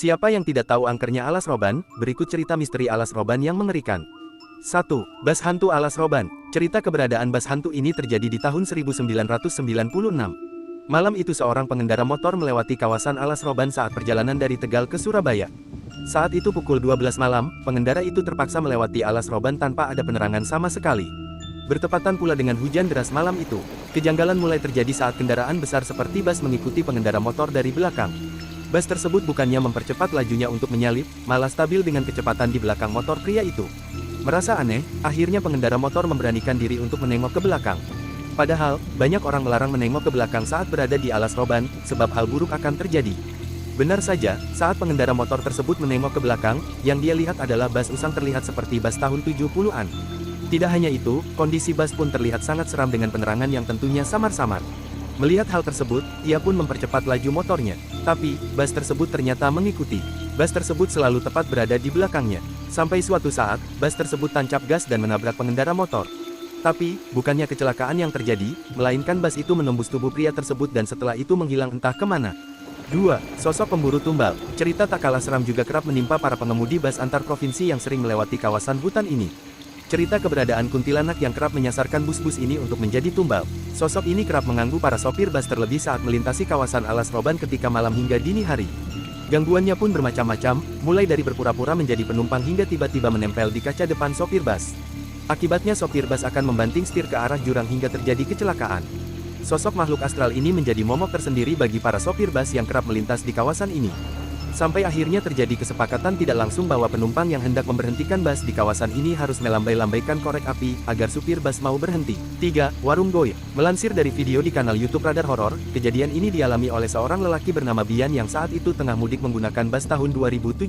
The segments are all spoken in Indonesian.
Siapa yang tidak tahu angkernya alas roban? Berikut cerita misteri alas roban yang mengerikan. 1. Bas hantu alas roban. Cerita keberadaan bas hantu ini terjadi di tahun 1996. Malam itu seorang pengendara motor melewati kawasan alas roban saat perjalanan dari Tegal ke Surabaya. Saat itu pukul 12 malam, pengendara itu terpaksa melewati alas roban tanpa ada penerangan sama sekali. Bertepatan pula dengan hujan deras malam itu, kejanggalan mulai terjadi saat kendaraan besar seperti bas mengikuti pengendara motor dari belakang. Bas tersebut bukannya mempercepat lajunya untuk menyalip, malah stabil dengan kecepatan di belakang motor pria itu. Merasa aneh, akhirnya pengendara motor memberanikan diri untuk menengok ke belakang. Padahal, banyak orang melarang menengok ke belakang saat berada di alas roban, sebab hal buruk akan terjadi. Benar saja, saat pengendara motor tersebut menengok ke belakang, yang dia lihat adalah bas usang terlihat seperti bas tahun 70-an. Tidak hanya itu, kondisi bas pun terlihat sangat seram dengan penerangan yang tentunya samar-samar. Melihat hal tersebut, ia pun mempercepat laju motornya. Tapi, bas tersebut ternyata mengikuti. Bas tersebut selalu tepat berada di belakangnya. Sampai suatu saat, bas tersebut tancap gas dan menabrak pengendara motor. Tapi, bukannya kecelakaan yang terjadi, melainkan bas itu menembus tubuh pria tersebut dan setelah itu menghilang entah kemana. 2. Sosok pemburu tumbal. Cerita tak kalah seram juga kerap menimpa para pengemudi bas antar provinsi yang sering melewati kawasan hutan ini. Cerita keberadaan kuntilanak yang kerap menyasarkan bus-bus ini untuk menjadi tumbal. Sosok ini kerap mengganggu para sopir bas terlebih saat melintasi kawasan alas roban ketika malam hingga dini hari. Gangguannya pun bermacam-macam, mulai dari berpura-pura menjadi penumpang hingga tiba-tiba menempel di kaca depan sopir bas. Akibatnya sopir bas akan membanting setir ke arah jurang hingga terjadi kecelakaan. Sosok makhluk astral ini menjadi momok tersendiri bagi para sopir bas yang kerap melintas di kawasan ini. Sampai akhirnya terjadi kesepakatan tidak langsung bahwa penumpang yang hendak memberhentikan bas di kawasan ini harus melambai-lambaikan korek api agar supir bas mau berhenti. 3. Warung goib. Melansir dari video di kanal YouTube Radar Horor, kejadian ini dialami oleh seorang lelaki bernama Bian yang saat itu tengah mudik menggunakan bas tahun 2017.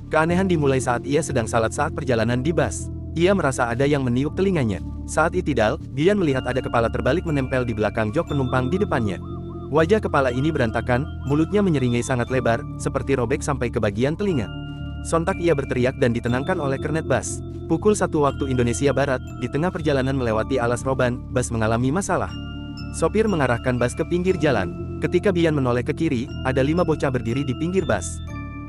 Keanehan dimulai saat ia sedang salat saat perjalanan di bas. Ia merasa ada yang meniup telinganya. Saat itidal, Bian melihat ada kepala terbalik menempel di belakang jok penumpang di depannya. Wajah kepala ini berantakan, mulutnya menyeringai sangat lebar, seperti robek sampai ke bagian telinga. Sontak ia berteriak dan ditenangkan oleh kernet bas. Pukul 1 waktu Indonesia Barat, di tengah perjalanan melewati alas roban, bas mengalami masalah. Sopir mengarahkan bas ke pinggir jalan. Ketika Bian menoleh ke kiri, ada 5 bocah berdiri di pinggir bas.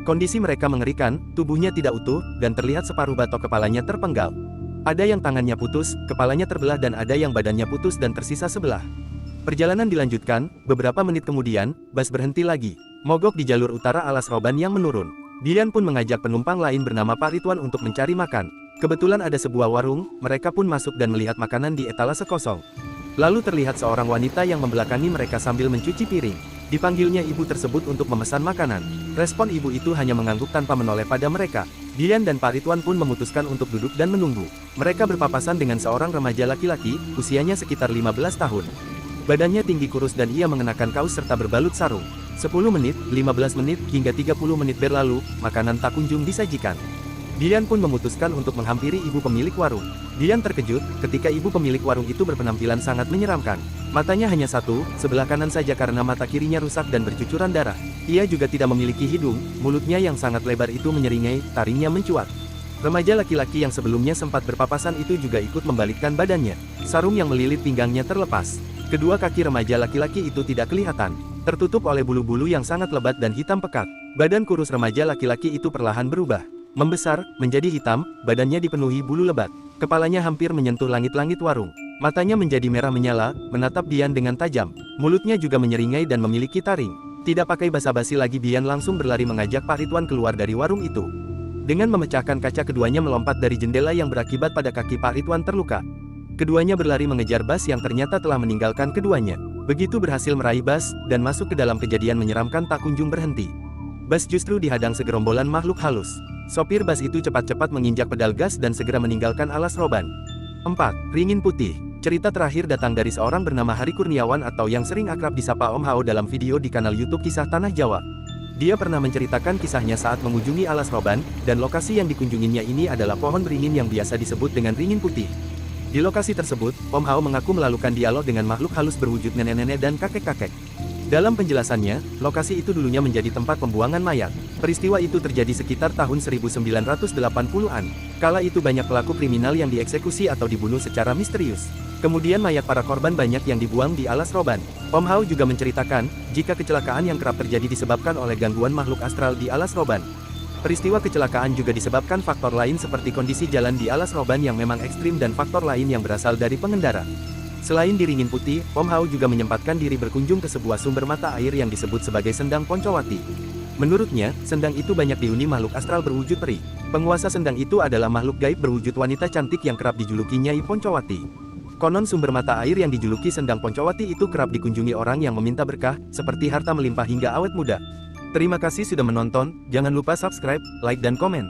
Kondisi mereka mengerikan, tubuhnya tidak utuh, dan terlihat separuh batok kepalanya terpenggal. Ada yang tangannya putus, kepalanya terbelah dan ada yang badannya putus dan tersisa sebelah. Perjalanan dilanjutkan, beberapa menit kemudian, bas berhenti lagi, mogok di jalur utara alas roban yang menurun. Bian pun mengajak penumpang lain bernama Pak Ridwan untuk mencari makan. Kebetulan ada sebuah warung, mereka pun masuk dan melihat makanan di etalase kosong. Lalu terlihat seorang wanita yang membelakangi mereka sambil mencuci piring. Dipanggilnya ibu tersebut untuk memesan makanan. Respon ibu itu hanya mengangguk tanpa menoleh pada mereka. Bian dan Pak Ridwan pun memutuskan untuk duduk dan menunggu. Mereka berpapasan dengan seorang remaja laki-laki, usianya sekitar 15 tahun. Badannya tinggi kurus dan ia mengenakan kaos serta berbalut sarung. 10 menit, 15 menit, hingga 30 menit berlalu, makanan tak kunjung disajikan. Bian pun memutuskan untuk menghampiri ibu pemilik warung. Bian terkejut, ketika ibu pemilik warung itu berpenampilan sangat menyeramkan. Matanya hanya satu, sebelah kanan saja karena mata kirinya rusak dan bercucuran darah. Ia juga tidak memiliki hidung, mulutnya yang sangat lebar itu menyeringai, taringnya mencuat. Remaja laki-laki yang sebelumnya sempat berpapasan itu juga ikut membalikkan badannya. Sarung yang melilit pinggangnya terlepas. Kedua kaki remaja laki-laki itu tidak kelihatan, tertutup oleh bulu-bulu yang sangat lebat dan hitam pekat. Badan kurus remaja laki-laki itu perlahan berubah, membesar, menjadi hitam, badannya dipenuhi bulu lebat. Kepalanya hampir menyentuh langit-langit warung. Matanya menjadi merah menyala, menatap Bian dengan tajam. Mulutnya juga menyeringai dan memiliki taring. Tidak pakai basa-basi lagi Bian langsung berlari mengajak Pak Ridwan keluar dari warung itu. Dengan memecahkan kaca keduanya melompat dari jendela yang berakibat pada kaki Pak Ridwan terluka. Keduanya berlari mengejar bas yang ternyata telah meninggalkan keduanya. Begitu berhasil meraih bas, dan masuk ke dalam kejadian menyeramkan tak kunjung berhenti. Bas justru dihadang segerombolan makhluk halus. Sopir bas itu cepat-cepat menginjak pedal gas dan segera meninggalkan alas roban. 4. Ringin Putih. Cerita terakhir datang dari seorang bernama Hari Kurniawan atau yang sering akrab disapa Om Hao dalam video di kanal YouTube Kisah Tanah Jawa. Dia pernah menceritakan kisahnya saat mengunjungi alas roban, dan lokasi yang dikunjunginya ini adalah pohon beringin yang biasa disebut dengan ringin putih. Di lokasi tersebut, Om Hao mengaku melakukan dialog dengan makhluk halus berwujud nenek-nenek dan kakek-kakek. Dalam penjelasannya, lokasi itu dulunya menjadi tempat pembuangan mayat. Peristiwa itu terjadi sekitar tahun 1980-an. Kala itu banyak pelaku kriminal yang dieksekusi atau dibunuh secara misterius. Kemudian mayat para korban banyak yang dibuang di alas roban. Om Hao juga menceritakan, jika kecelakaan yang kerap terjadi disebabkan oleh gangguan makhluk astral di alas roban. Peristiwa kecelakaan juga disebabkan faktor lain seperti kondisi jalan di alas roban yang memang ekstrim dan faktor lain yang berasal dari pengendara. Selain di Ringin Putih, Om Hao juga menyempatkan diri berkunjung ke sebuah sumber mata air yang disebut sebagai Sendang Poncowati. Menurutnya, sendang itu banyak dihuni makhluk astral berwujud peri. Penguasa sendang itu adalah makhluk gaib berwujud wanita cantik yang kerap dijuluki Nyai Poncowati. Konon sumber mata air yang dijuluki Sendang Poncowati itu kerap dikunjungi orang yang meminta berkah, seperti harta melimpah hingga awet muda. Terima kasih sudah menonton, jangan lupa subscribe, like dan komen.